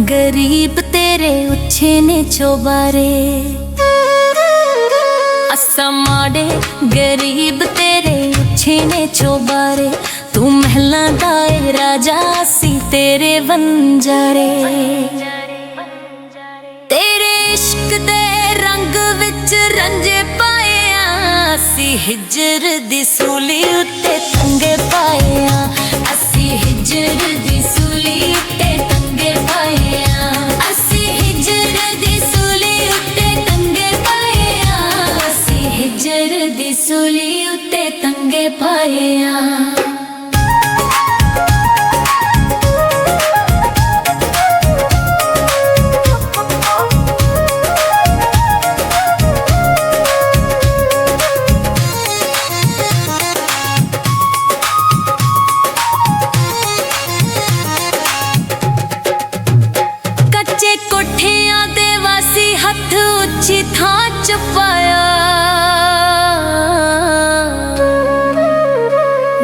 गरीब तेरे उच्छे ने चोबारे, असा माड़े गरीब तेरे उच्छे ने चोबारे। तू महलां दा ए राजा सी तेरे वंजारे, तेरे इश्क दे रंग विच रंजे पाए आ। असी हिजर दी सूली उत्ते तंगे पाए आ, असी हिजर दी सूली उत्ते तंगे पाए आ, असी हिजर दी सूली उत्ते तंगे पाए आ, असी हिजर दी सूली उत्ते तंगे पाए आ। कोठियां दे वासी हथ उच्ची थां च पाया,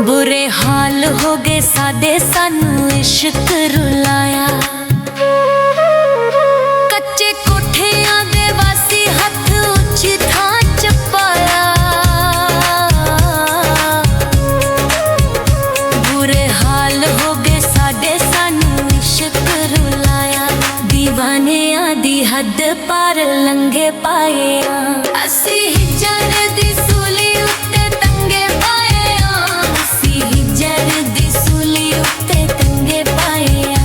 बुरे हाल हो गए साडे सानू इश्क रुलाया। कच्चे कोठियां दे वासी हथ उच्ची थां च पाया, बुरे हाल हो गए साडे सानू इश्क रुलाया। दीवानिया दी हद पार लंघे पाए आ, असी हिजर दी सूली उत्ते तंगे पाए आ, असी हिजर दी सूली उत्ते तंगे पाए आ,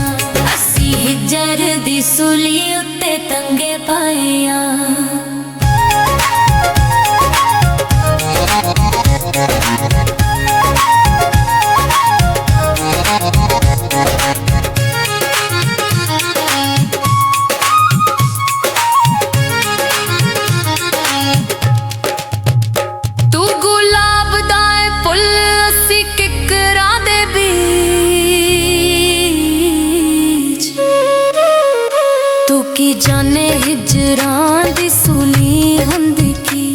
असी हिजर दी सूली उत्ते तंगे पाए आ। तू की जाने हिजरां दी सूली हुंदी की,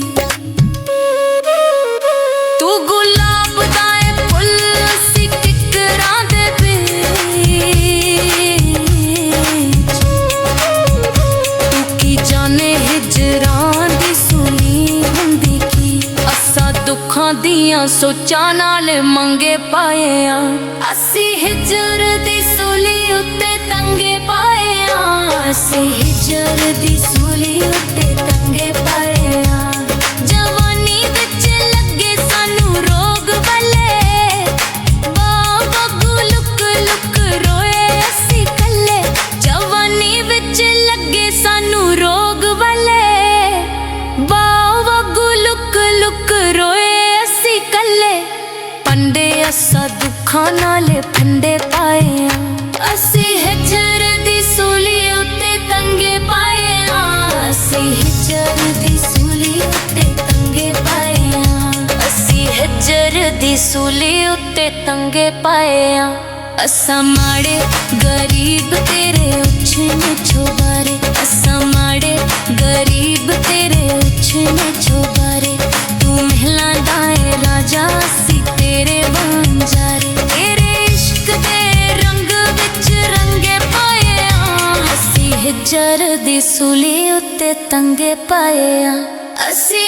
तू गुलाब दा फुल सी किकरां दे बीच। तू की जाने हिजरां दी सूली हुंदी की, असा दुखां दियां सोचां नाल मंगे पाए आ, असी हिजर दी सूली उत्ते तंगे पाए आ, असी हिजर दी सूली उत्ते तंगे पाए आ। जवानी विच लगे सानू रोग वाले, बाबू लुक लुक रोए असी कल्ले। जवानी विच लगे सानू रोग वाले, बाबू लुक लुक रोए असी कल्ले। पंडे असा दुखां नाले फंडे पाए आ, असी हिजर दी सूली उत्ते तंगे पाए आ, असी हिजर दी सूली उत्ते तंगे पाए आ, असी हिजर दी सूली उत्ते तंगे पाए आ। असा माड़े गरीब तेरे उच्छे ने चोबारे, असा माड़े गरीब तेरे उच्छे ने चोबारे। तू महलां दा ए राजा सी तेरे वंजारे, तेरे इश्क दे रंग विच रंगे पाए आ, असी हिजर दी सूली उत्ते तंगे पाए आ, असी